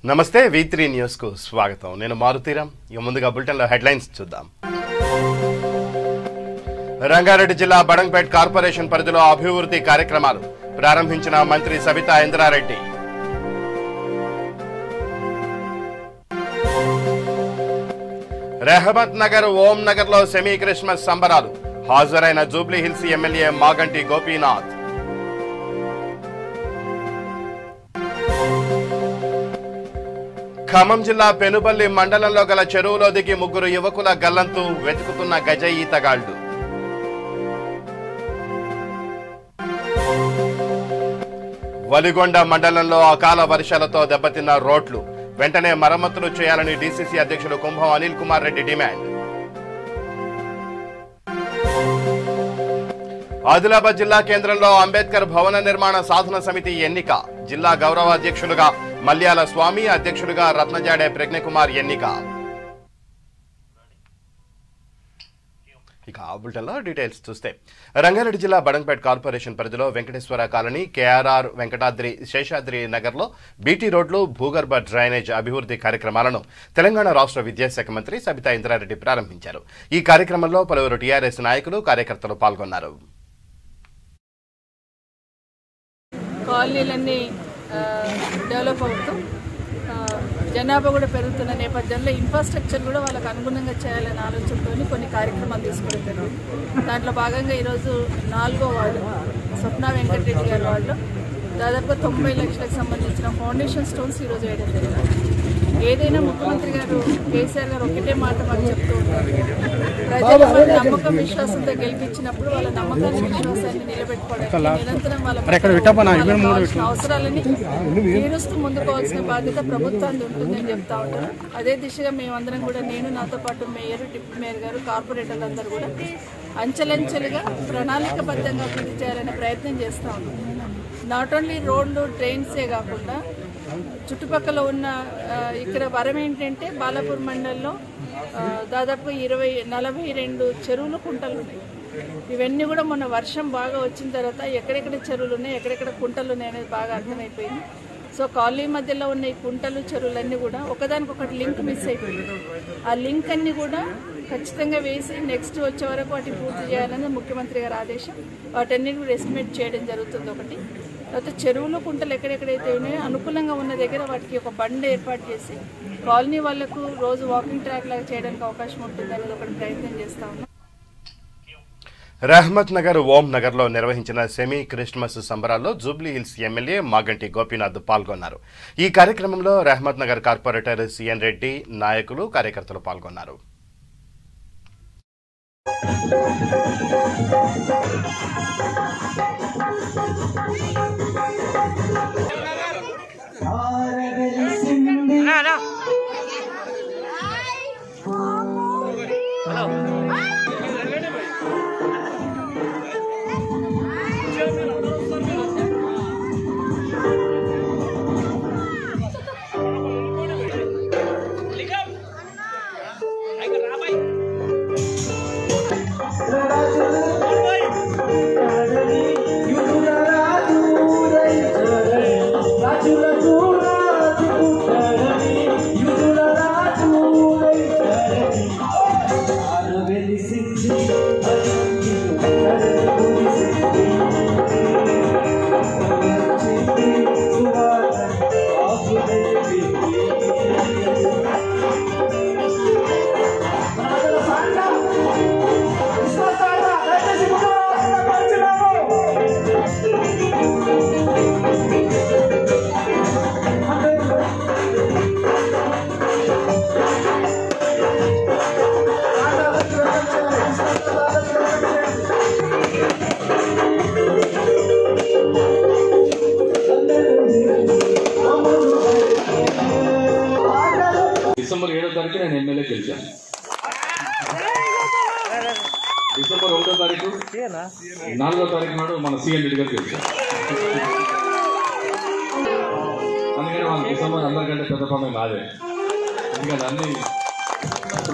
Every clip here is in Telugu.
నమస్తే V3 న్యూస్ కు స్వాగతం. నేను మారుతీరాం. ఇక ముందుగా బులెటిన్ లో హెడ్లైన్స్ చూద్దాం. రంగారెడ్డి జిల్లా బడంగ్పేట్ కార్పొరేషన్ పరిధిలో అభివృద్ధి కార్యక్రమాలు ప్రారంభించిన మంత్రి సబితా ఇంద్రారెడ్డి. రెహమత్ నగర్ ఓం నగర్ లో సెమీ క్రిస్మస్ సంబరాలు హాజరైన Jubilee hills MLA Maganti Gopinath. Khammam జిల్లా పెనుబల్లి మండలంలో గల చెరువులో దిగి 3 యువకుల గల్లంతు వెతుకుతున్న గజ ఈతగాళ్లు. వలిగొండ మండలంలో అకాల వర్షాలతో దెబ్బతిన్న రోడ్లు వెంటనే మరమ్మతులు చేయాలని డీసీసీ అధ్యక్షులు కుంభం అనిల్ కుమార్ రెడ్డి డిమాండ్. ఆదిలాబాద్ జిల్లా కేంద్రంలో అంబేద్కర్ భవన నిర్మాణ సాధన సమితి ఎన్నిక. జిల్లా గౌరవ అధ్యక్షులుగా మల్యాల స్వామి, అధ్యక్షులుగా రత్నజాడే ప్రజ్ఞకుమార్ ఎన్నిక. ఇక బులెటిన్లో డీటెయిల్స్ చూస్తే రంగారెడ్డి జిల్లా బడంగ్పేట్ కార్పొరేషన్ పరిధిలో వెంకటేశ్వర కాలనీ, కేఆర్ఆర్, వెంకటాద్రి, శేషాద్రి నగర్లో బీటీ రోడ్లు, భూగర్భ డ్రైనేజ్ అభివృద్ధి కార్యక్రమాలను తెలంగాణ రాష్ట్ర విద్యాశాఖ మంత్రి సబితా ఇంద్రారెడ్డి ప్రారంభించారు. ఈ కార్యక్రమంలో పలువురు టీఆర్ఎస్ నాయకులు, కార్యకర్తలు పాల్గొన్నారు. కాలనీలన్నీ డెవలప్ అవుతూ జనాభా కూడా పెరుగుతున్న నేపథ్యంలో ఇన్ఫ్రాస్ట్రక్చర్ కూడా వాళ్ళకు అనుగుణంగా చేయాలనే ఆలోచనతో కొన్ని కార్యక్రమాలు తీసుకోవడం జరిగింది. దాంట్లో భాగంగా ఈరోజు 4వ వార్డు స్వప్న వెంకటరెడ్డి గారి వార్డులో దాదాపుగా 90 లక్షలకు సంబంధించిన ఫౌండేషన్ స్టోన్స్ ఈరోజు వేయడం జరిగింది. ఏదైనా ముఖ్యమంత్రి గారు కేసీఆర్ గారు ఒకటే మాట మాకు చెప్తూ ఉంటారు, ప్రజలు వాళ్ళ నమ్మకం విశ్వాసంతో గెలిపించినప్పుడు వాళ్ళ నమ్మకాన్ని విశ్వాసాన్ని నిలబెట్టుకోవడానికి నిరంతరం వాళ్ళ అవసరాలని తీరుస్తూ ముందుకోవాల్సిన బాధ్యత ప్రభుత్వాన్ని ఉంటుందని చెప్తా ఉంటారు. అదే దిశగా మేమందరం కూడా, నేను, నాతో పాటు మేయర్, డిప్యూటీ మేయర్ గారు, కార్పొరేటర్లు అందరూ కూడా అంచెలంచెలుగా ప్రణాళికబద్ధంగా అభివృద్ధి చేయాలనే ప్రయత్నం చేస్తూ ఉన్నాం. నాట్ ఓన్లీ రోడ్లు, ట్రైన్సే కాకుండా చుట్టుపక్కల ఉన్న ఇక్కడ వరం ఏంటంటే బాలాపూర్ మండలంలో దాదాపు 42 చెరువులు, కుంటలు ఉన్నాయి. ఇవన్నీ కూడా మొన్న వర్షం బాగా వచ్చిన తర్వాత ఎక్కడెక్కడ చెరువులు ఉన్నాయి, ఎక్కడెక్కడ కుంటలు ఉన్నాయి అనేది బాగా అర్థమైపోయింది. సో కాలనీ మధ్యలో ఉన్న ఈ కుంటలు, చెరువులన్నీ కూడా ఒకదానికొకటి లింక్ మిస్ అయిపోయింది. ఆ లింక్ అన్ని కూడా ఖచ్చితంగా వేసి నెక్స్ట్ వచ్చే వరకు వాటిని పూర్తి చేయాలని ముఖ్యమంత్రి గారి ఆదేశం. వాటన్నిటి కూడా ఎస్టిమేట్ చేయడం జరుగుతుంది. ఒకటి తర్వాత చెరువులు, కుంటలు ఎక్కడెక్కడైతే ఉన్నాయో అనుకూలంగా ఉన్న దగ్గర వాటికి ఒక బండి ఏర్పాటు చేసి కాలనీ వాళ్లకు రోజు వాకింగ్ ట్రాక్ లాగా చేయడానికి అవకాశం ఉంటుంది అనేది ఒకటి ప్రయత్నం చేస్తా ఉన్నాం. రెహమత్ నగర్ ఓం నగర్ లో నిర్వహించిన సెమీ క్రిస్మస్ సంబరాల్లో Jubilee hills MLA Maganti Gopinath పాల్గొన్నారు. ఈ కార్యక్రమంలో రెహమత్ నగర్ కార్పొరేటర్ సిఎన్ రెడ్డి, నాయకులు, కార్యకర్తలు పాల్గొన్నారు. డిసెంబర్ 7వ తారీఖు నేను ఎమ్మెల్యే గెలిచాను. డిసెంబర్ 1వ తారీఖు 4వ తారీఖు నాడు మన సీఎం రెడ్డి గారు గెలిచారు. అందుకని మన డిసెంబర్ అందరికంటే పెద్ద పండుగ నాదే. ఎందుకంటే అన్ని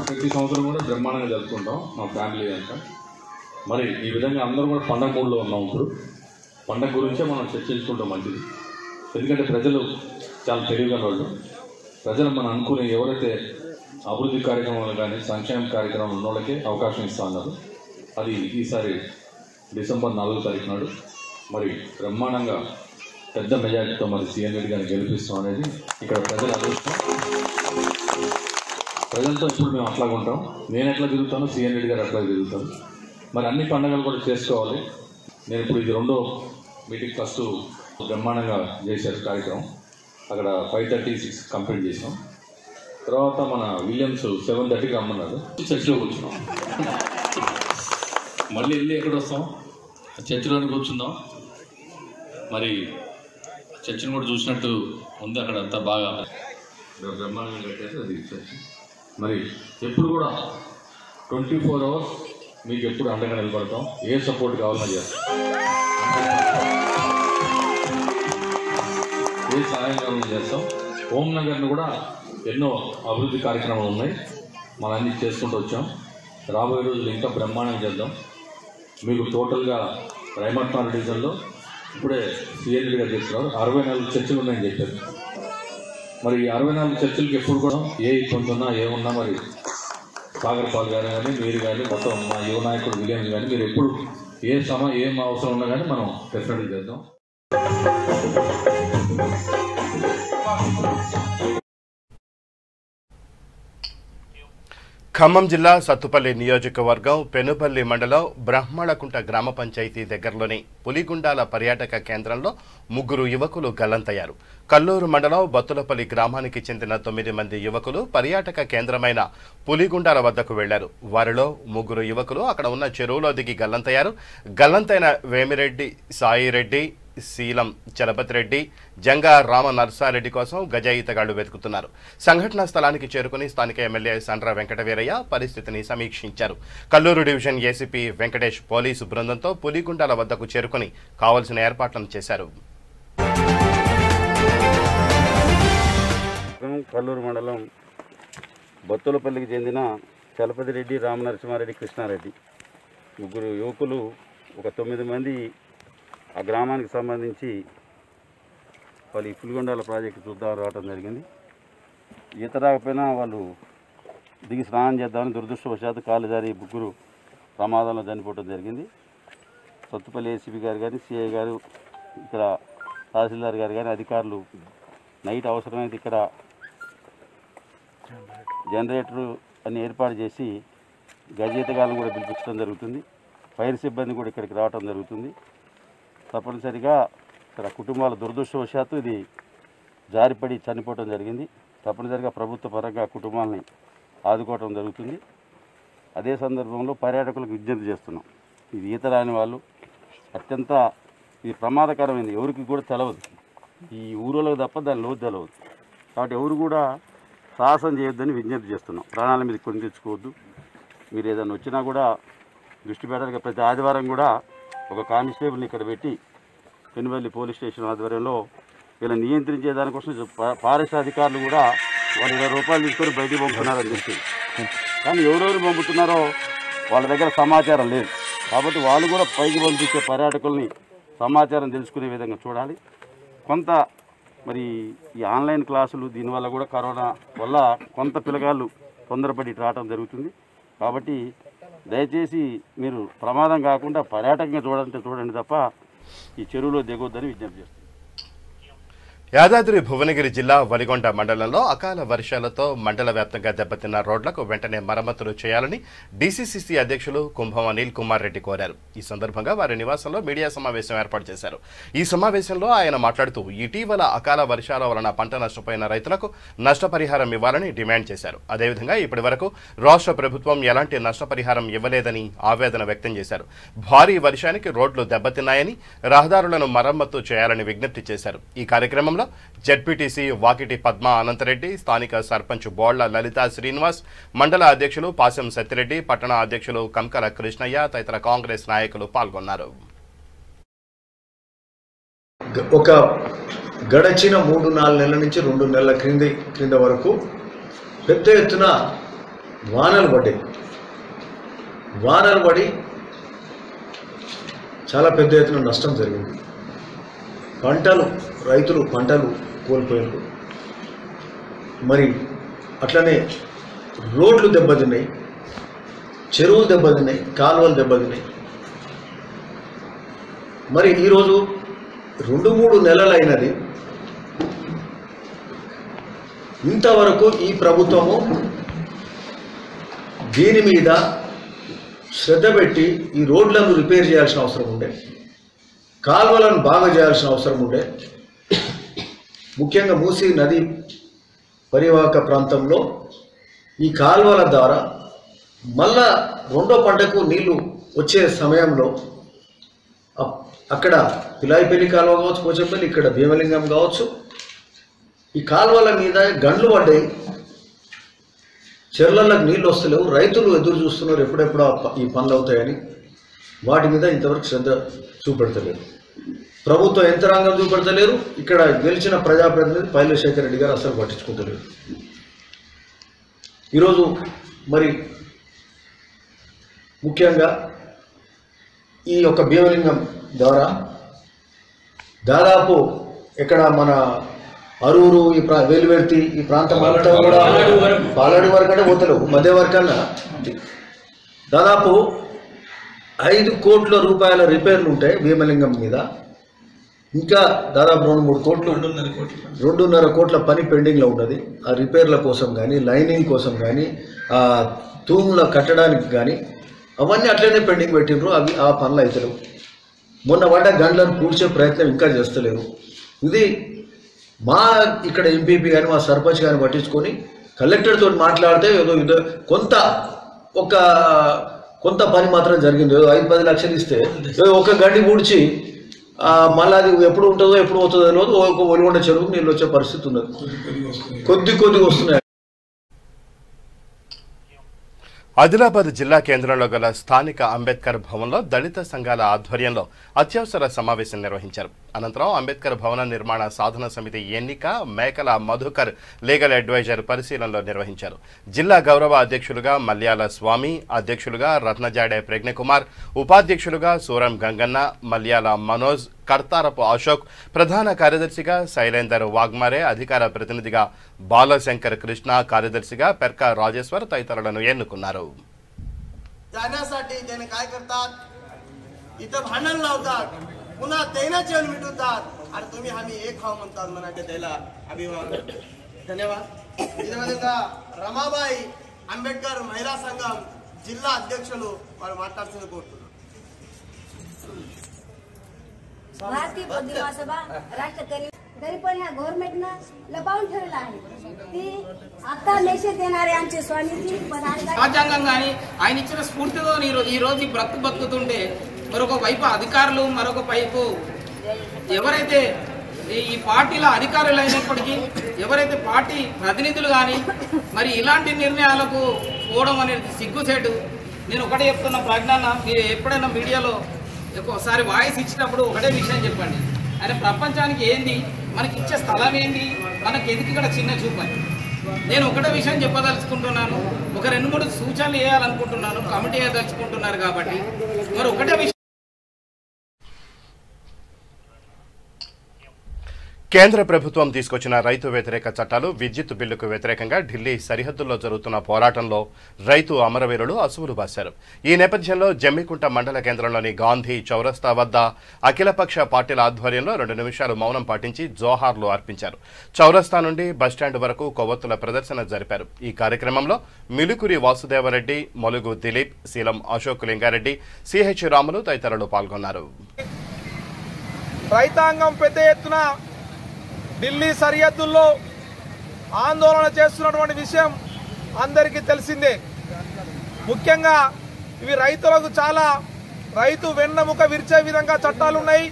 ప్రతి సంవత్సరం కూడా బ్రహ్మాండంగా జరుపుకుంటాం మా ఫ్యామిలీ అంతా. మరి ఈ విధంగా అందరూ కూడా పండగ మూడ్లో ఉన్నాం. ఇప్పుడు పండగ గురించే మనం చర్చించుకుంటాం మంచిది. ఎందుకంటే ప్రజలు చాలా తెలివిగా వాళ్ళు ప్రజలు మనం అనుకునే ఎవరైతే అభివృద్ధి కార్యక్రమాలు కానీ సంక్షేమ కార్యక్రమాలు ఉన్న వాళ్ళకే అవకాశం ఇస్తా ఉన్నారు. అది ఈసారి డిసెంబర్ 4వ తారీఖు నాడు మరి బ్రహ్మాండంగా పెద్ద మెజారిటీతో మరి సీఎం రెడ్డి గారిని గెలిపిస్తాం అనేది ఇక్కడ ప్రజల అదృష్టం. ప్రజలతో ఇప్పుడు మేము అట్లాగా ఉంటాం. నేను ఎట్లా తిరుగుతాను, సీఎం రెడ్డి గారు అట్లా తిరుగుతాను. మరి అన్ని పండుగలు కూడా చేసుకోవాలి. నేను ఇప్పుడు ఇది 2వ మీటింగ్. ఫస్ట్ బ్రహ్మాండంగా చేశారు కార్యక్రమం. అక్కడ 5:36 కంప్లీట్ చేసాం. తర్వాత మన విలియమ్స్ 7:30కి రమ్మన్నారు. చర్చిలో కూర్చున్నాం. మళ్ళీ వెళ్ళి ఎక్కడ వస్తాం, చర్చిలోనే కూర్చుందాం. మరి చర్చిని కూడా చూసినట్టు ఉంది. అక్కడ అంతా బాగా బ్రహ్మాండంగా కట్టేసి అది చర్చి. మరి ఎప్పుడు కూడా 24 hours మీకు ఎప్పుడు అండగా నిలబడతాం. ఏ సపోర్ట్ కావాలన్నా చేస్తాం, ఏ సహాయం కావాలన్నా చేస్తాం. హోమ్ నగర్ను కూడా ఎన్నో అభివృద్ధి కార్యక్రమాలు ఉన్నాయి, మనం అన్ని చేసుకుంటూ వచ్చాం. రాబోయే రోజులు ఇంకా బ్రహ్మాండంగా చేద్దాం. మీకు టోటల్గా రైమట్నార్ డివిజన్లో ఇప్పుడే సీఎం రెడ్డి గారు చేస్తున్నారు 64 చర్చలు ఉన్నాయని చెప్పారు. మరి 64 చర్చలకు ఎప్పుడు కూడా ఏ ఇబ్బంది ఉన్నా ఏమున్నా మరి సాగర్ పాల్ గారు కానీ మీరు కానీ మొత్తం మా యువ నాయకుడు విలియమ్స్ కానీ మీరు ఎప్పుడు ఏం అవసరం ఉన్నా కానీ మనం డెఫినెట్గా చేద్దాం. ఖమ్మం జిల్లా సత్తుపల్లి నియోజకవర్గం పెనుపల్లి మండలం బ్రహ్మళకుంట గ్రామ పంచాయతీ దగ్గరలోని పులిగుండాల పర్యాటక కేంద్రంలో 3 యువకులు గల్లంతయ్యారు. కల్లూరు మండలం బత్తులపల్లి గ్రామానికి చెందిన 9 మంది యువకులు పర్యాటక కేంద్రమైన పులిగుండాల వద్దకు వెళ్లారు. వారిలో 3 యువకులు అక్కడ ఉన్న చెరువులో దిగి గల్లంతయ్యారు. గల్లంతైన వేమిరెడ్డి, సాయిరెడ్డి, శీలం చలపతి రెడ్డి, జంగా రామ నర్సారెడ్డి కోసం గజ ఈతగాళ్లు వెతుకుతున్నారు. సంఘటనా స్థలానికి చేరుకుని స్థానిక ఎమ్మెల్యే సండ్ర వెంకటవీరయ్య పరిస్థితిని సమీక్షించారు. Kallur division ACP Venkatesh police బృందంతో పులిగుండాల వద్దకు చేరుకుని కావలసిన ఏర్పాట్లను చేశారు. కల్లూరు మండలం బత్తులపల్లికి చెందిన చలపతి రెడ్డి, రామనరసింహారెడ్డి, కృష్ణారెడ్డి 3 యువకులు, ఒక 9 మంది ఆ గ్రామానికి సంబంధించి వాళ్ళు ఈ పులిగొండాల ప్రాజెక్టు చూద్దాం రావడం జరిగింది. ఈత రాకపోయినా వాళ్ళు దిగి స్నానం చేద్దామని దురదృష్టవశాత్తు కాలు జారి 3 ప్రమాదంలో చనిపోవడం జరిగింది. సత్తుపల్లి ఏసీపీ గారు కానీ, సిఐ గారు, ఇక్కడ తహసీల్దార్ గారు కానీ అధికారులు నైట్ అవసరమైతే ఇక్కడ జనరేటరు అన్ని ఏర్పాటు చేసి గజయితగాలను కూడా పిలిపించడం జరుగుతుంది. ఫైర్ సిబ్బంది కూడా ఇక్కడికి రావడం జరుగుతుంది. తప్పనిసరిగా ఇక్కడ కుటుంబాల దురదృష్టవశాత్తు ఇది జారిపడి చనిపోవడం జరిగింది. తప్పనిసరిగా ప్రభుత్వ పరంగా కుటుంబాలని ఆదుకోవడం జరుగుతుంది. అదే సందర్భంలో పర్యాటకులకు విజ్ఞప్తి చేస్తున్నాం. ఇది ఈత రాని వాళ్ళు అత్యంత ఇది ప్రమాదకరమైనది, ఎవరికి కూడా తెలవదు. ఈ ఊరోళ్ళకి తప్ప దాని లోతు తెలవదు. కాబట్టి ఎవరు కూడా సాహసం చేయొద్దని విజ్ఞప్తి చేస్తున్నాం. ప్రాణాల మీద కొని తెచ్చుకోవద్దు. మీరు ఏదైనా వచ్చినా కూడా దృష్టి పెట్టాలి. ప్రతి ఆదివారం కూడా ఒక కానిస్టేబుల్ని ఇక్కడ పెట్టి పెనుపల్లి పోలీస్ స్టేషన్ ఆధ్వర్యంలో వీళ్ళని నియంత్రించే దానికోసం ఫారెస్ట్ అధికారులు కూడా వాళ్ళు 20 రూపాయలు తీసుకొని బయటికి పంపుతున్నారని తెలిసింది. కానీ ఎవరెవరు పంపుతున్నారో వాళ్ళ దగ్గర సమాచారం లేదు. కాబట్టి వాళ్ళు కూడా పైకి పంపించే పర్యాటకుల్ని సమాచారం తెలుసుకునే విధంగా చూడాలి. కొంత మరి ఈ ఆన్లైన్ క్లాసులు దీనివల్ల కూడా కరోనా వల్ల కొంత పిల్లగాళ్ళు తొందరపడి రావడం జరుగుతుంది. కాబట్టి దయచేసి మీరు ప్రమాదం కాకుండా పర్యాటకంగా చూడండి తప్ప ఈ చెరువులో దిగొద్దని విజ్ఞప్తి చేస్తున్నాను. యాదాద్రి భువనగిరి జిల్లా వలిగొండ మండలంలో అకాల వర్షాలతో మండల వ్యాప్తంగా దెబ్బతిన్న రోడ్లకు వెంటనే మరమ్మతులు చేయాలని డీసీసీసీ అధ్యక్షులు కుంభం అనిల్ కుమార్ రెడ్డి కోరారు. ఈ సందర్భంగా వారి నివాసంలో మీడియా సమావేశం ఏర్పాటు చేశారు. ఈ సమావేశంలో ఆయన మాట్లాడుతూ ఇటీవల అకాల వర్షాల వలన పంట నష్టపోయిన రైతులకు నష్టపరిహారం ఇవ్వాలని డిమాండ్ చేశారు. అదేవిధంగా ఇప్పటి వరకు రాష్ట్ర ప్రభుత్వం ఎలాంటి నష్టపరిహారం ఇవ్వలేదని ఆవేదన వ్యక్తం చేశారు. భారీ వర్షానికి రోడ్లు దెబ్బతిన్నాయని, రహదారులను మరమ్మతు చేయాలని విజ్ఞప్తి చేశారు. ఈ కార్యక్రమంలో జెడ్పీటీసీ వాకిటి పద్మ అనంతరెడ్డి, స్థానిక సర్పంచ్ బోళ్ల లలితా శ్రీనివాస్, మండల అధ్యక్షులు పాశం సత్తిరెడ్డి, పట్టణ అధ్యక్షులు కంకల కృష్ణయ్య తదితర కాంగ్రెస్ నాయకులు పాల్గొన్నారు. ఒక గడచిన 3-4 నెలల నుంచి 2 నెలల క్రింద వరకు పెద్ద ఎత్తున వానలు పడి చాలా పెద్ద ఎత్తున నష్టం జరిగింది. రైతులు పంటలు కోల్పోయారు. మరి అట్లనే రోడ్లు దెబ్బతిన్నాయి, చెరువులు దెబ్బతిన్నాయి, కాలువలు దెబ్బతిన్నాయి. మరి ఈరోజు 2-3 నెలలైనది, ఇంతవరకు ఈ ప్రభుత్వము దీని మీద శ్రద్ధ పెట్టి ఈ రోడ్లను రిపేర్ చేయాల్సిన అవసరం ఉండే, కాలువలను బాగా చేయాల్సిన అవసరం ఉండే. ముఖ్యంగా మూసీ నది పరివాహక ప్రాంతంలో ఈ కాలువల ద్వారా మళ్ళా రెండో పంటకు నీళ్లు వచ్చే సమయంలో అక్కడ పిలాయిపల్లి కాలువ కావచ్చు, పోచంపల్లి, ఇక్కడ భీమలింగం కావచ్చు, ఈ కాలువల మీద గండ్లు పడ్డాయి, చెర్లలకు నీళ్ళు వస్తలేవు, రైతులు ఎదురు చూస్తున్నారు ఎప్పుడెప్పుడు ఈ పనులు అవుతాయని. వాటి మీద ఇంతవరకు శ్రద్ధ చూపెడతలేరు, ప్రభుత్వ యంత్రాంగం చూపెడతలేరు, ఇక్కడ గెలిచిన ప్రజాప్రతినిధి పైలశేఖర్ రెడ్డి గారు అసలు పట్టించుకుంటలేరు. ఈరోజు మరి ముఖ్యంగా ఈ యొక్క భీమలింగం ద్వారా దాదాపు ఇక్కడ మన అరూరు, ఈ వేలువెర్తి ఈ ప్రాంతం అంతా కూడా పాలాడు వరకు అంటే పోతలేవు, మధ్య వరకన్నా దాదాపు 5 కోట్ల రూపాయల రిపేర్లు ఉంటాయి భీమలింగం మీద. ఇంకా దాదాపు 2-3 కోట్లు, 2.5 కోట్ల పని పెండింగ్లో ఉన్నది. ఆ రిపేర్ల కోసం కానీ, లైనింగ్ కోసం కానీ, ఆ తూముల కట్టడానికి కానీ అవన్నీ అట్లనే పెండింగ్ పెట్టిండ్రు. అవి ఆ పనులు అవుతలేవు. మొన్న పడ్డ గంటలను పూడ్చే ప్రయత్నం ఇంకా చేస్తలేరు. ఇది మా ఇక్కడ ఎంపీపీ కానీ మా సర్పంచ్ కానీ పట్టించుకొని కలెక్టర్తో మాట్లాడితే ఏదో కొంత పని మాత్రం జరిగింది. ఏదో 5-10 లక్షలు ఇస్తే ఒక గండి పూడ్చి మళ్ళీ అది ఎప్పుడు ఉంటుందో ఎప్పుడు అవుతుందో తెలియదు. ఒక ఒలిగొండ చెరువుకు నీళ్ళు వచ్చే పరిస్థితి ఉన్నది, కొద్దిగా వస్తున్నాయి. ఆదిలాబాద్ జిల్లా కేంద్రంలో గల స్థానిక అంబేద్కర్ భవన్లో దళిత సంఘాల ఆధ్వర్యంలో అత్యవసర సమావేశం నిర్వహించారు. అనంతరం అంబేద్కర్ భవన నిర్మాణ సాధన సమితి ఎన్నిక మేకల మధుకర్ లీగల్ అడ్వైజర్ పరిశీలనలో నిర్వహించారు. జిల్లా గౌరవ అధ్యక్షులుగా మల్యాల స్వామి, అధ్యక్షులుగా రత్నజాడే ప్రజ్ఞకుమార్, ఉపాధ్యక్షులుగా సూరం గంగన్న, మల్యాల మనోజ్, కర్తారపు అశోక్, ప్రధాన కార్యదర్శిగా శైలేందర్ వాగ్మారే, అధికార ప్రతినిధిగా బాలశంకర్ కృష్ణ, కార్యదర్శిగా పెర్క రాజేశ్వర్ తదితరులను ఎన్నుకున్నారు. पुन्हा त्यांना जेवण मिटवतात आणि तुम्ही आम्ही एक खाऊ म्हणतात म्हणाले त्याला अभिवादन धन्यवाद. इथं रमाबाई अंबेडकर महिला संघం జిల్లా అధ్యక్షులు వారు మాట్లాడుతున్న కోరుతున్నాను. भारतीय बौद्धिक महासभा राष्ट्र तरी पण ह्या गव्हर्नमेंटनं लपावून ठेवलेलं आहे. ती आता मेसेज देणारे आमचे स्वामीजी पदाधिकारी రాజ్యాంగం కానీ ఆయన ఇచ్చిన స్ఫూర్తితో ఈ రోజు బతుకుతుంటే మరొక వైపు అధికారులు, మరొక వైపు ఎవరైతే ఈ పార్టీల అధికారులు అయినప్పటికీ ఎవరైతే పార్టీ ప్రతినిధులు కానీ మరి ఇలాంటి నిర్ణయాలకు పోవడం అనేది సిగ్గుచేటు. నేను ఒకటే చెప్తున్న ప్రజ్ఞాన, మీరు ఎప్పుడైనా మీడియాలో ఒకసారి వాయిస్ ఇచ్చినప్పుడు ఒకటే విషయం చెప్పండి. ఆయన ప్రపంచానికి ఏంది, మనకి ఇచ్చే స్థలం ఏంటి, మనకి ఎందుకు ఇక్కడ చిన్న చూపని. నేను ఒకటే విషయం చెప్పదలుచుకుంటున్నాను. ఒక 2-3 సూచనలు వేయాలనుకుంటున్నాను. కమిటీ వేయదలుచుకుంటున్నారు కాబట్టి మరి ఒకటే విషయం. కేంద్ర ప్రభుత్వం తీసుకొచ్చిన రైతు వ్యతిరేక చట్టాలు, విద్యుత్ బిల్లుకు వ్యతిరేకంగా ఢిల్లీ సరిహద్దుల్లో జరుగుతున్న పోరాటంలో రైతు అమరవీరులు అసువులు బాశారు. ఈ నేపథ్యంలో జమ్మికుంట మండల కేంద్రంలోని గాంధీ చౌరస్తా వద్ద అఖిలపక్ష పార్టీల ఆధ్వర్యంలో 2 నిమిషాలు మౌనం పాటించి జోహార్లు అర్పించారు. చౌరస్తా నుండి బస్టాండ్ వరకు కొవ్వొత్తుల ప్రదర్శన జరిపారు. ఈ కార్యక్రమంలో మిలుకురి వాసుదేవరెడ్డి, మొలుగు దిలీప్, శీలం అశోక్ లింగారెడ్డి, సిహెచ్ రాములు తదితరులు పాల్గొన్నారు. రైతాంగం పెద్ద ఎత్తున ఢిల్లీ సరిహద్దుల్లో ఆందోళన చేస్తున్నటువంటి విషయం అందరికీ తెలిసిందే. ముఖ్యంగా ఇవి రైతులకు చాలా రైతు వెన్నెముక విరిచే విధంగా చట్టాలు ఉన్నాయి.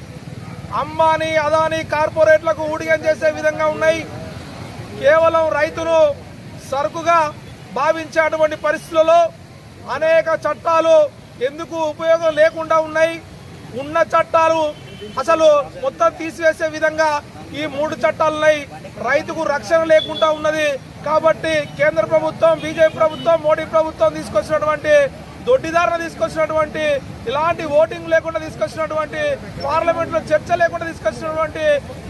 అంబానీ, అదానీ కార్పొరేట్లకు ఊడిగం చేసే విధంగా ఉన్నాయి. కేవలం రైతును సరుకుగా భావించేటువంటి పరిస్థితులలో అనేక చట్టాలు ఎందుకు ఉపయోగం లేకుండా ఉన్నాయి. ఉన్న చట్టాలు అసలు మొత్తం తీసివేసే విధంగా ఈ 3 చట్టాలున్నాయి. రైతుకు రక్షణ లేకుండా ఉన్నది. కాబట్టి కేంద్ర ప్రభుత్వం, బీజేపీ ప్రభుత్వం, మోడీ ప్రభుత్వం తీసుకొచ్చినటువంటి దొడ్డిదారులు తీసుకొచ్చినటువంటి, ఇలాంటి ఓటింగ్ లేకుండా తీసుకొచ్చినటువంటి, పార్లమెంట్లో చర్చ లేకుండా తీసుకొచ్చినటువంటి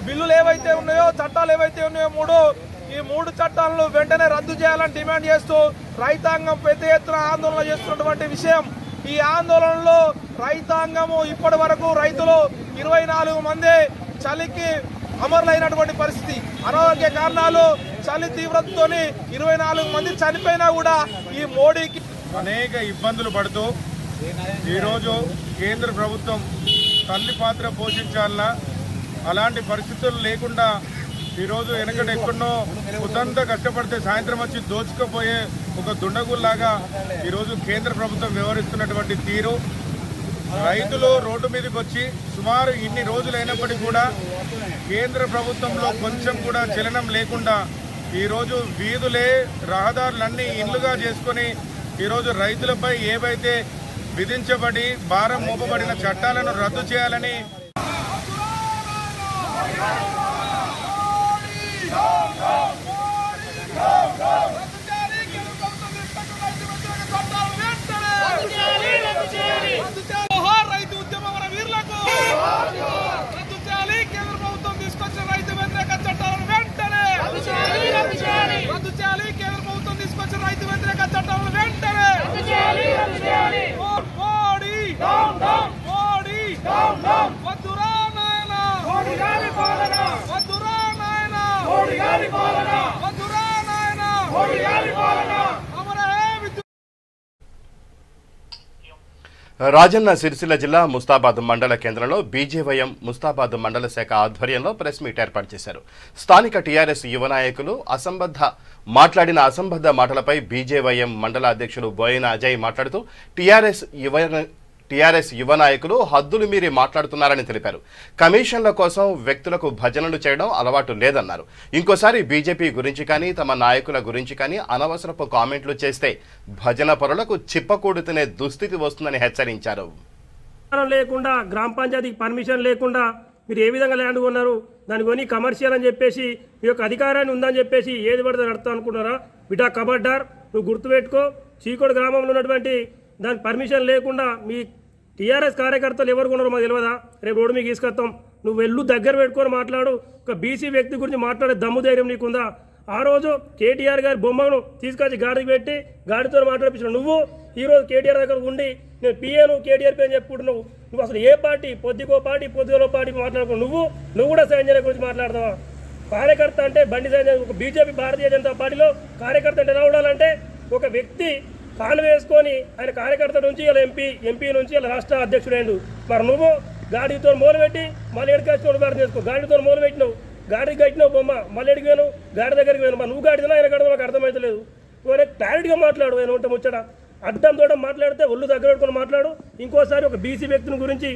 బిల్లులు ఏవైతే ఉన్నాయో, చట్టాలు ఏవైతే ఉన్నాయో 3, ఈ 3 చట్టాలను వెంటనే రద్దు చేయాలని డిమాండ్ చేస్తూ రైతాంగం పెద్ద ఎత్తున ఆందోళన చేస్తున్నటువంటి విషయం. ఈ ఆందోళనలో రైతాంగము ఇప్పటి వరకు రైతులు 24 మంది చలికి అమరులైనటువంటి పరిస్థితి. అనారోగ్య కారణాలు చలి తీవ్రతతో 24 మంది చనిపోయినా కూడా ఈ మోడీకి అనేక ఇబ్బందులు పడుతూ ఈరోజు కేంద్ర ప్రభుత్వం తల్లి పాత్ర పోషించాలన్నా అలాంటి పరిస్థితులు లేకుండా ఈరోజు వెనకట ఎక్కడో ఉదంతా కష్టపడితే సాయంత్రం వచ్చి దోచుకుపోయే ఒక దుండగుల్లాగా ఈరోజు కేంద్ర ప్రభుత్వం వ్యవహరిస్తున్నటువంటి తీరు, రైతులు రోడ్డు మీదకి వచ్చి సుమారు ఇన్ని రోజులైనప్పటికీ కూడా కేంద్ర ప్రభుత్వంలో కొంచెం కూడా చలనం లేకుండా ఈరోజు వీధులే రహదారులన్నీ ఇళ్లుగా చేసుకొని ఈరోజు రైతులపై ఏవైతే విధించబడి భారం మోపబడిన చట్టాలను రద్దు చేయాలని రైతు ఉద్యమం వీరులకు రద్దు చేయాలి. కేంద్ర ప్రభుత్వం తీసుకొచ్చిన రైతు వ్యతిరేక చట్టాలను వెంటనే రద్దు చేయాలి. కేంద్ర ప్రభుత్వం తీసుకొచ్చిన రైతు వ్యతిరేక చట్టాలను వెంటనే మోడీ వద్దురా నాయనా, వద్దురా నాయనా, వద్దురా నాయనా. రాజన్న సిరిసిల్ల జిల్లా ముస్తాబాద్ మండల కేంద్రంలో బీజేవైఎం ముస్తాబాద్ మండల శాఖ ఆధ్వర్యంలో ప్రెస్ మీట్ ఏర్పాటు చేశారు. స్థానిక టీఆర్ఎస్ యువ నాయకులు మాట్లాడిన అసంబద్ధ మాటలపై బీజేవైఎం మండల అధ్యక్షులు బోయిన అజయ్ మాట్లాడుతూ టీఆర్ఎస్ యువ నాయకులు హద్దులు మీరి మాట్లాడుతున్నారని తెలిపారు. కమిషన్ల కోసం వ్యక్తులకు భజనలు చేయడం అలవాటు లేదన్నారు. ఇంకోసారి బీజేపీ గురించి కానీ తమ నాయకుల గురించి కానీ అనవసరపు కామెంట్లు చేస్తే భజన పరులకు చిప్పకూడుతునే దుస్థితి వస్తుందని హెచ్చరించారు. లేకుండా గ్రామ పంచాయతీకి పర్మిషన్ లేకుండా మీరు ఏ విధంగా ల్యాండ్ కొన్నారు, దాని కొని కమర్షియల్ అని చెప్పేసి మీ యొక్క అధికారాన్ని ఉందని చెప్పేసి ఏది పడితే నడుతా అనుకున్నారా? బిటా కబడ్డార్, నువ్వు గుర్తుపెట్టుకో. చీకోడు గ్రామంలో ఉన్నటువంటి దానికి పర్మిషన్ లేకుండా మీ టీఆర్ఎస్ కార్యకర్తలు ఎవరు కొన్నారో మాకు తెలియదా? రేపు రోడ్డు మీకు తీసుకొస్తాం. నువ్వు వెళ్ళు దగ్గర పెట్టుకొని మాట్లాడు. ఒక బీసీ వ్యక్తి గురించి మాట్లాడే దమ్ము ధైర్యం నీకుందా? ఆ రోజు కేటీఆర్ గారి బొమ్మను తీసుకొచ్చి గాడికి పెట్టి గాడితో మాట్లాడిపించావు. నువ్వు ఈరోజు కేటీఆర్ దగ్గర ఉండి నేను పిఏను కేటీఆర్ పి అని చెప్పుకుంటున్నావు. నువ్వు అసలు ఏ పార్టీ? పొద్దుగో పార్టీ పొద్దుగలో పార్టీ మాట్లాడుకో. నువ్వు కూడా సంజయ్ గురించి మాట్లాడతావా? కార్యకర్త అంటే బండి సంజయ్ ఒక బీజేపీ భారతీయ జనతా పార్టీలో కార్యకర్త అంటే ఎలా ఉండాలంటే ఒక వ్యక్తి కాలు వేసుకొని ఆయన కార్యకర్త నుంచి ఇలా ఎంపీ నుంచి ఇలా రాష్ట్ర అధ్యక్షుడు. మరి నువ్వు గాడితో మొదలు పెట్టి మళ్ళీ ఎడికొచ్చిన భారత చేసుకో. గాడితో మొదలు పెట్టినావు, గాడికి కట్టినావు బొమ్మ, మళ్ళీ ఎడికి పోయాను, గాడి దగ్గరికి పోయాను. మరి నువ్వు గాడినా ఆయన గడవ నాకు అర్థమవుతలేదు. నువ్వు క్లారిటీగా మాట్లాడు. ఆయన ఉంటే ముచ్చట అడ్డం తోట మాట్లాడితే ఒళ్ళు దగ్గర పెట్టుకొని మాట్లాడు. ఇంకోసారి ఒక బీసీ వ్యక్తిని గురించి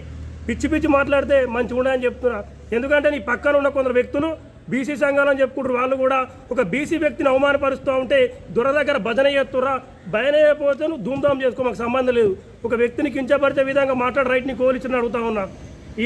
పిచ్చి మాట్లాడితే మంచిగా ఉండదని చెప్తున్నా. ఎందుకంటే నీ పక్కన ఉన్న కొందరు వ్యక్తులు బీసీ సంఘాలని చెప్పుకుంటారు. వాళ్ళు కూడా ఒక బీసీ వ్యక్తిని అవమానపరుస్తూ ఉంటే దొర దగ్గర భజన చేస్తురా, భజన చేయకపోతే నువ్వు ధూమ్ధాం చేసుకో, మాకు సంబంధం లేదు. ఒక వ్యక్తిని కించపరిచే విధంగా మాట్లాడి రైట్ని కోలించిన అడుగుతా ఉన్నా.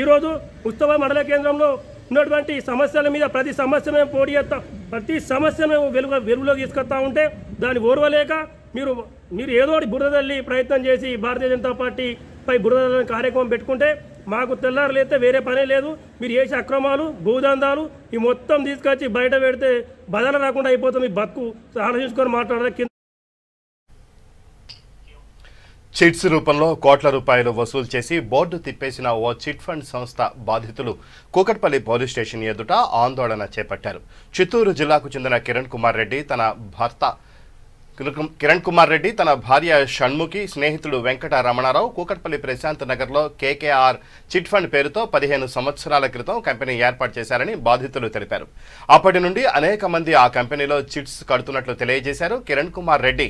ఈరోజు ముస్తాబాద్ మండల కేంద్రంలో ఉన్నటువంటి సమస్యల మీద ప్రతి సమస్య మేము పోటీ చేస్తాం, ప్రతి సమస్య మేము వెలుగులోకి తీసుకొస్తా ఉంటే దాన్ని ఓర్వలేక మీరు ఏదో బురద తల్లి ప్రయత్నం చేసి భారతీయ జనతా పార్టీపై బురద తల్లి కార్యక్రమం పెట్టుకుంటే మాకు తెల్లారులైతే వేరే పనే లేదు. మీరు చేసే అక్రమాలు భూదందాలు ఈ మొత్తం తీసుకొచ్చి బయట పెడితే బదల రాకుండా అయిపోతుంది. మీ బతుకు ఆలోచించుకొని మాట్లాడాలి. చిట్స్ రూపంలో కోట్ల రూపాయలు వసూలు చేసి బోర్డు తిప్పేసిన ఓ చిట్ ఫండ్ సంస్థ బాధితులు కూకట్పల్లి పోలీస్ స్టేషన్ ఎదుట ఆందోళన చేపట్టారు. చిత్తూరు జిల్లాకు చెందిన కిరణ్ కుమార్ రెడ్డి తన భార్య షణ్ముఖి, స్నేహితుడు వెంకట రమణారావు కూకట్పల్లి ప్రశాంత్ నగర్లో కేకేఆర్ చిట్ ఫండ్ పేరుతో 15 సంవత్సరాల క్రితం కంపెనీ ఏర్పాటు చేశారని బాధితులు తెలిపారు. అప్పటి నుండి అనేక మంది ఆ కంపెనీలో చిట్స్ కడుతున్నట్లు తెలియజేశారు. కిరణ్ కుమార్ రెడ్డి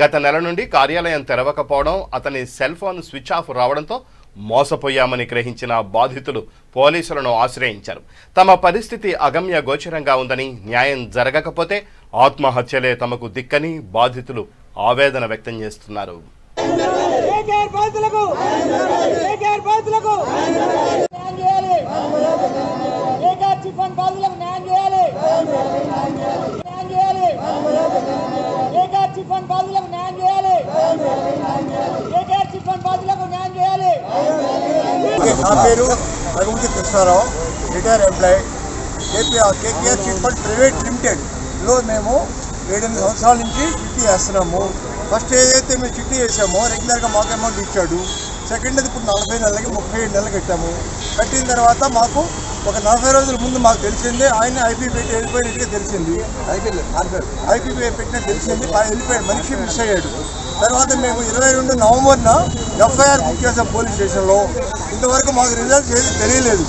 గత నెల నుండి కార్యాలయం తెరవకపోవడం, అతని సెల్ ఫోన్ స్విచ్ ఆఫ్ రావడంతో మోసపోయామని గ్రహించిన బాధితులు పోలీసులను ఆశ్రయించారు. తమ పరిస్థితి అగమ్య గోచరంగా ఉందని, న్యాయం జరగకపోతే ఆత్మహత్యలే తమకు దిక్కని బాధితులు ఆవేదన వ్యక్తం చేస్తున్నారు. నా పేరు Raghumathi Krishnarao, retire employee, KKR chit fund private limited లో మేము 7-8 సంవత్సరాల నుంచి చిట్టి వేస్తున్నాము. ఫస్ట్ ఏదైతే మేము చిట్టి వేసామో రెగ్యులర్గా మాకు అమౌంట్ ఇచ్చాడు. సెకండ్ అది ఇప్పుడు 40 నెలలకి 37 నెలలు కట్టాము. కట్టిన తర్వాత మాకు ఒక 40 రోజుల ముందు మాకు తెలిసింది ఆయన ఐపీ పెట్టి వెళ్ళిపోయినట్టుగా తెలిసింది. ఐపీ పెట్టినట్టు తెలిసింది. వెళ్ళిపోయాడు, మనిషి మిస్ అయ్యాడు. తర్వాత మేము 22 నవంబర్న ఎఫ్ఐఆర్ బుక్ చేసాం పోలీస్ స్టేషన్లో. ఇంతవరకు మాకు రిజల్ట్స్ ఏది తెలియలేదు.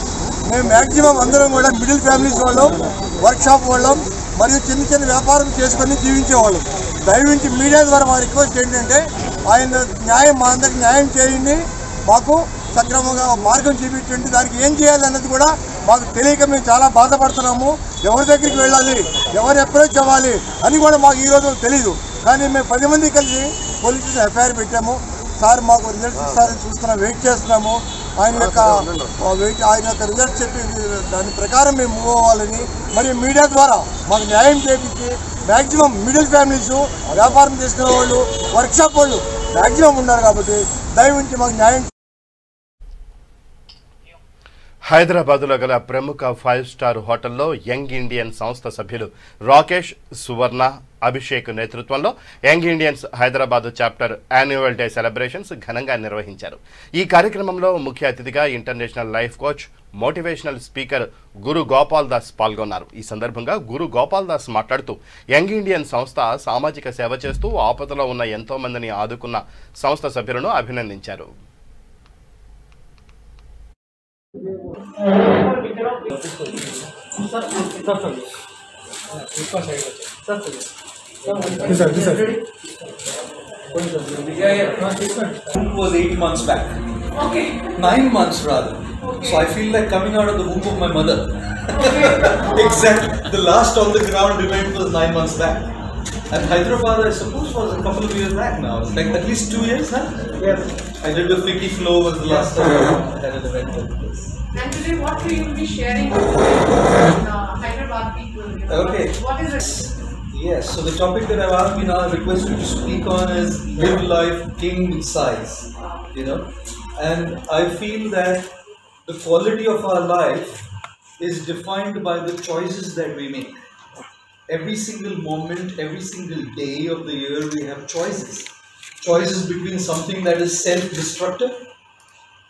మేము మ్యాక్సిమం అందరం కూడా మిడిల్ ఫ్యామిలీస్ వాళ్ళం, వర్క్షాప్ వాళ్ళం మరియు చిన్న చిన్న వ్యాపారం చేసుకొని జీవించేవాళ్ళం. దయవించి మీడియా ద్వారా మా రిక్వెస్ట్ ఏంటంటే ఆయన న్యాయం మా అందరికి న్యాయం చేయండి, మాకు సక్రమంగా మార్గం చూపించండి. దానికి ఏం చేయాలన్నది కూడా మాకు తెలియక మేము చాలా బాధపడుతున్నాము. ఎవరి దగ్గరికి వెళ్ళాలి, ఎవరు అప్రోచ్ అవ్వాలి అని కూడా మాకు ఈ రోజు తెలీదు. కానీ మేము 10 మంది కలిసి పోలీస్ స్టేషన్ ఎఫ్ఐఆర్ పెట్టాము. సార్ మాకు రిజల్ట్స్ ఇస్తారని చూస్తున్నాం, వెయిట్ చేస్తున్నాము. ఆయన యొక్క రిజల్ట్స్ చెప్పి దాని ప్రకారం మేము మూవ్ అవ్వాలని మరియు మీడియా ద్వారా మాకు న్యాయం చేయించి మ్యాక్సిమం మిడిల్ ఫ్యామిలీస్, వ్యాపారం చేసుకునే వాళ్ళు, వర్క్షాప్ వాళ్ళు మ్యాక్సిమం ఉన్నారు కాబట్టి దయవుంచి మాకు న్యాయం. హైదరాబాద్లో గల ప్రముఖ 5 స్టార్ హోటల్లో యంగ్ ఇండియన్ సంస్థ సభ్యులు రాకేష్, సువర్ణ, అభిషేక్ నేతృత్వంలో young Indians Hyderabad chapter annual day celebrations ఘనంగా నిర్వహించారు. ఈ కార్యక్రమంలో ముఖ్య అతిథిగా international life coach, motivational speaker Gaur Gopal Das పాల్గొన్నారు. ఈ సందర్భంగా గురు గోపాల్ దాస్ మాట్లాడుతూ యంగ్ ఇండియన్ సంస్థ సామాజిక సేవ చేస్తూ ఆపదలో ఉన్న ఎంతో మందిని ఆదుకున్న సంస్థ సభ్యులను అభినందించారు. Was 8 months back. Okay. 9 months rather. So I feel like coming out of the womb of my mother. Exactly. The last on the ground event was 9 months back. And Hyderabad, I suppose, was a couple of years back now. It's like at least 2 years, huh? Yes. I did the Fiki Flow was the last time I had an event like this. And today, what will you be sharing with Hyderabad people? Okay. What is it? Yes, so the topic that I've asked me now, I request you to speak on is live life king size, you know, and I feel that the quality of our life is defined by the choices that we make. Every single moment, every single day of the year, we have choices. Choices between something that is self-destructive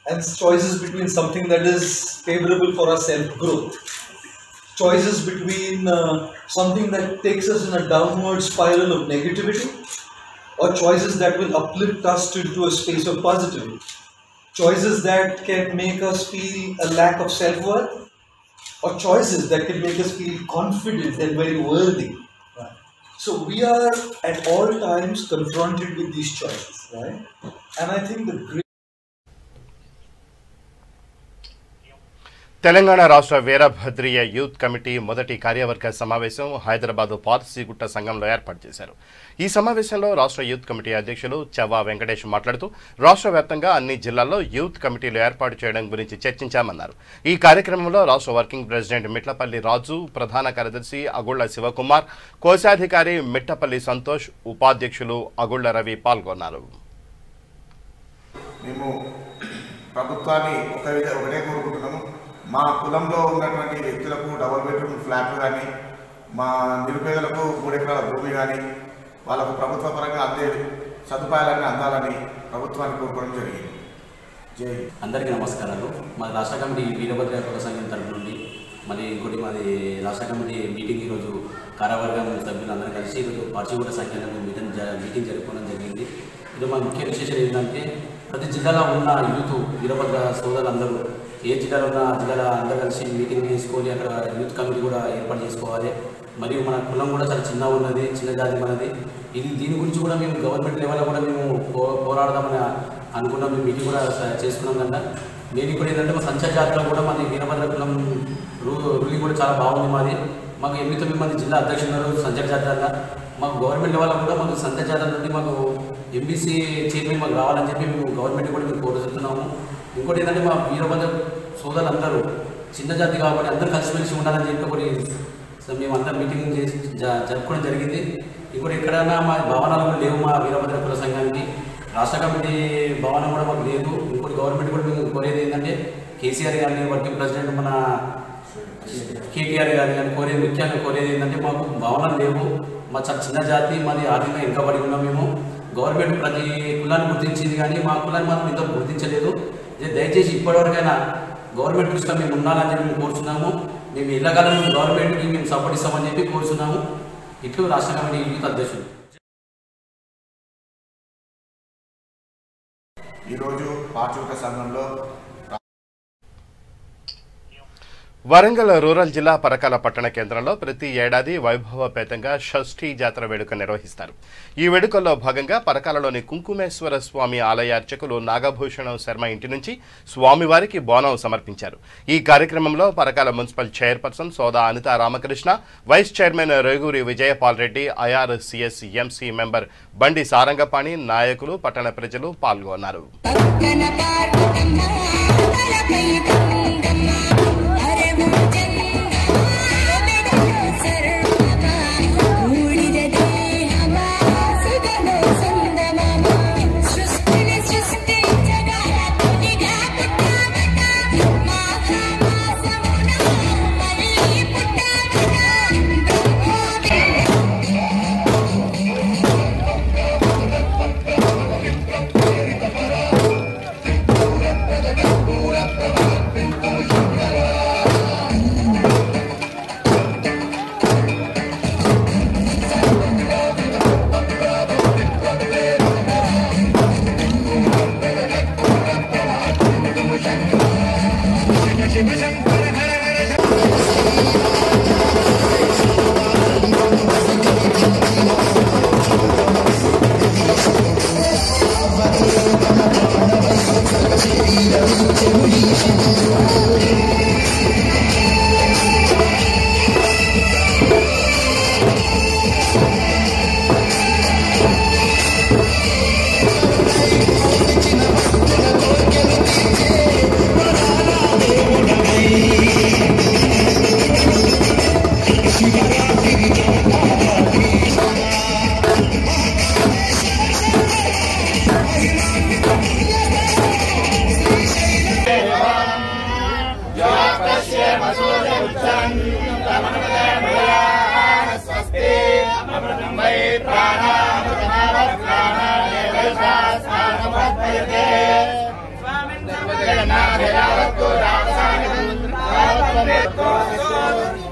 and choices between something that is favorable for our self-growth. Choices between something that takes us in a downward spiral of negativity or choices that will uplift us into a space of positivity. Choices that can make us feel a lack of self-worth or choices that can make us feel confident and very worthy. Right? So we are at all times confronted with these choices, right? And I think the great Telangana రాష్ట్ర వీరభద్రియ యూత్ కమిటీ మొదటి కార్యవర్గ సమావేశం హైదరాబాద్ పార్సిగుట్ట సంఘంలో ఏర్పాటు చేశారు. ఈ సమావేశంలో రాష్ట్ర యూత్ కమిటీ అధ్యక్షులు చవ్వా వెంకటేష్ మాట్లాడుతూ రాష్ట్ర వ్యాప్తంగా అన్ని జిల్లాల్లో యూత్ కమిటీలు ఏర్పాటు చేయడం గురించి చర్చించామన్నారు. ఈ కార్యక్రమంలో రాష్ట్ర వర్కింగ్ ప్రెసిడెంట్ మిట్లపల్లి రాజు, ప్రధాన కార్యదర్శి అగుళ్ల శివకుమార్, కోశాధికారి మిట్టపల్లి సంతోష్, ఉపాధ్యక్షులు అగుళ్ల రవి పాల్గొన్నారు. మేము ప్రభుత్వాన్ని ఒకటే కోరుకుంటున్నాము. మా కులంలో ఉన్నటువంటి వ్యక్తులకు డబుల్ బెడ్రూమ్ ఫ్లాట్లు కానీ, మా నిరుపేదలకు 3 ఎకరాల భూమి కానీ వాళ్ళకు ప్రభుత్వ పరంగా అందే సదుపాయాలన్నీ అందాలని ప్రభుత్వాన్ని కోరుకోవడం జరిగింది. జై అందరికీ నమస్కారాలు. మా రాష్ట్ర కమిటీ వీరభద్ర కుల సంఘం తరఫు నుండి మళ్ళీ ఇంకోటి మాది రాష్ట్ర కమిటీ మీటింగ్ ఈరోజు కార్యవర్గం సభ్యులందరూ కలిసి ఈరోజు పార్సిగుట్ట సంఖ్యలో మీటింగ్ జరుపుకోవడం జరిగింది. ఇది మా ముఖ్య విశేషం ఏంటంటే ప్రతి జిల్లాలో ఉన్న యూత్ వీరభద్ర సోదరులందరూ ఏ జిల్లాలో ఉన్న జిల్లాలో అందరూ కలిసి మీటింగ్ చేసుకొని అక్కడ యూత్ కమిటీ కూడా ఏర్పాటు చేసుకోవాలి. మరియు మన కులం కూడా చాలా చిన్నగా ఉన్నది, చిన్న జాతి మనది. దీని గురించి కూడా మేము గవర్నమెంట్ లెవెల్లో కూడా మేము పోరాడదామని అనుకున్నాం. మేము మీటింగ్ కూడా చేసుకున్నాం కన్నా నేను ఇప్పుడు ఏంటంటే మా సంచార జాతిలో కూడా మాది వీరభద్ర కులం రూలింగ్ కూడా చాలా బాగుంది. మాది మాకు 8-9 మంది జిల్లా అధ్యక్షులు సంచార జాతరగా మాకు గవర్నమెంట్ లెవెల్లో కూడా మాకు సంచార జాతర నుండి మాకు ఎంబీసీ చైర్మన్ మాకు రావాలని చెప్పి మేము గవర్నమెంట్ కూడా మేము కోరుతున్నాము. ఇంకోటి ఏంటంటే మా వీరభద్ర సోదరులందరూ చిన్న జాతి కాబట్టి అందరూ కలిసిమెలిసి ఉండాలని చెప్పి ఒకటి మేమందరం మీటింగ్ చేసి జరుపుకోవడం జరిగింది. ఇంకోటి ఎక్కడైనా మా భవనాలు కూడా లేవు మా వీరభద్ర కుల సంఘానికి. రాష్ట్ర కమిటీ భవనం కూడా మాకు లేదు. ఇంకోటి గవర్నమెంట్ కూడా మేము కోరేది ఏంటంటే కేసీఆర్ గారిని వర్కింగ్ ప్రెసిడెంట్ మన కేటీఆర్ గారు కానీ కోరేది ముఖ్యంగా కోరేది ఏంటంటే మాకు భవనాలు లేవు, మా చిన్న జాతి, మాది ఆర్థికంగా వెనుకబడి ఉన్నాం. మేము గవర్నమెంట్ ప్రతి కులాన్ని గుర్తించింది కానీ మా కులాన్ని మాత్రం ఇంతవరకు గుర్తించలేదు. దయచేసి ఇప్పటివరకైనా గవర్నమెంట్ దృష్టిలో మేము ఉండాలని చెప్పి మేము కోరుతున్నాము. మేము ఇళ్ళగలం గవర్నమెంట్కి మేము సపోర్ట్ ఇస్తామని చెప్పి కోరుతున్నాము. ఇట్లు రాష్ట్ర కమిటీ యూత్ అధ్యక్షుడు. ఈరోజు పార్చుక సంఘంలో వరంగల్ రూరల్ జిల్లా పరకాల పట్టణ కేంద్రంలో ప్రతి ఏడాది వైభవపేతంగా షష్ఠీ జాతర వేడుక నిర్వహిస్తారు. ఈ వేడుకల్లో భాగంగా పరకాలలోని కుంకుమేశ్వర స్వామి ఆలయ అర్చకులు నాగభూషణం శర్మ ఇంటి నుంచి స్వామివారికి బోనం సమర్పించారు. ఈ కార్యక్రమంలో Parakala municipal chairperson Soda Anitha Ramakrishna, vice chairman Reguri Vijayapal Reddy, IRCS MC member Bandi Sarangapani, నాయకులు, పట్టణ ప్రజలు పాల్గొన్నారు.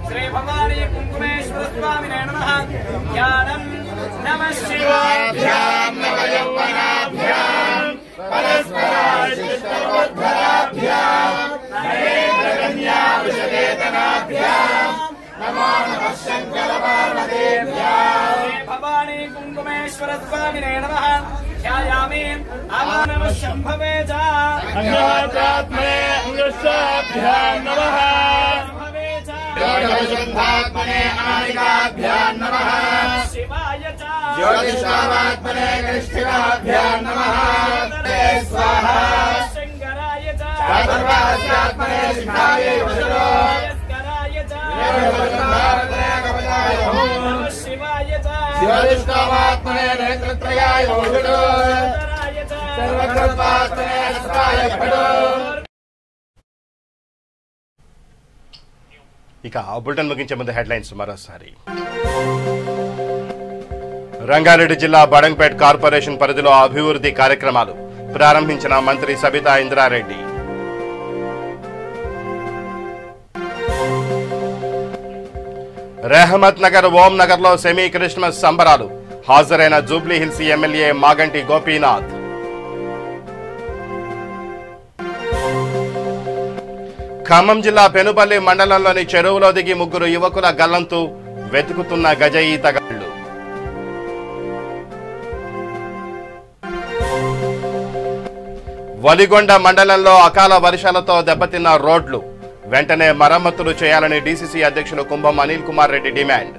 श्री भवानी कुंकुमेश्वर स्वामी नमः। ज्ञानं नमः शिवाभ्यां नवयौवनाभ्यां परस्पराश्रितोद्धराभ्यां नरेन्द्रकन्या विषवेतनाभ्यां नमो नमः शंकर पार्वतीभ्यां। श्री भवानी कुंकुमेश्वर स्वामी नमः। ध्यायामि नमो नमः शंभवे च अंगात्मने अंगस्ताभ्यां नमः। ज्योतिषात्मने अनामिकाभ्यां नमः। शिवाय च ज्योतिषात्मने गणेशाभ्यां नमः। स्वाहा शंकराय च चातुर्वास्यात्मने शिवाय वज्राय च नमः शिवाय च ज्योतिषात्मने नेत्रत्रयाय वज्राय च सर्वकृत्वात्मने अस्त्राय खडो। ఇక బులెటిన్ ముగించే ముందు హెడ్లైన్స్ మరోసారి. రంగారెడ్డి జిల్లా బడంగ్పేట్ కార్పొరేషన్ పరిధిలో అభివృద్ధి కార్యక్రమాలు ప్రారంభించిన మంత్రి సబితా ఇంద్రారెడ్డి. రెహమత్ నగర్ ఓం నగర్ లో సెమీ క్రిస్మస్ సంబరాలు హాజరైన Jubilee hills MLA Maganti Gopinath. Khammam జిల్లా పెనుపల్లి మండలంలోని చెరువులో దిగి ముగ్గురు యువకుల గల్లంతు వెతుకుతున్న గజ ఈతగాళ్లు. వలిగొండ మండలంలో అకాల వర్షాలతో దెబ్బతిన్న రోడ్లు వెంటనే మరమ్మతులు చేయాలని డీసీసీ అధ్యక్షులు కుంభం అనిల్ కుమార్ రెడ్డి డిమాండ్.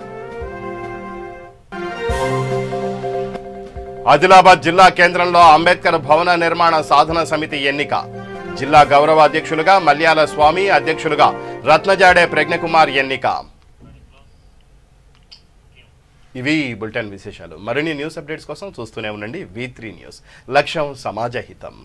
ఆదిలాబాద్ జిల్లా కేంద్రంలో అంబేద్కర్ భవన నిర్మాణ సాధన సమితి ఎన్నిక. జిల్లా గౌరవ అధ్యక్షులుగా మల్యాల స్వామి, అధ్యక్షులుగా రత్నజాడే ప్రజ్ఞకుమార్ ఎన్నిక. ఇవి బులెటిన్ విశేషాలు. మరిన్ని న్యూస్ అప్డేట్స్ కోసం చూస్తూనే ఉండండి V3 న్యూస్. లక్ష్యం సమాజ హితం.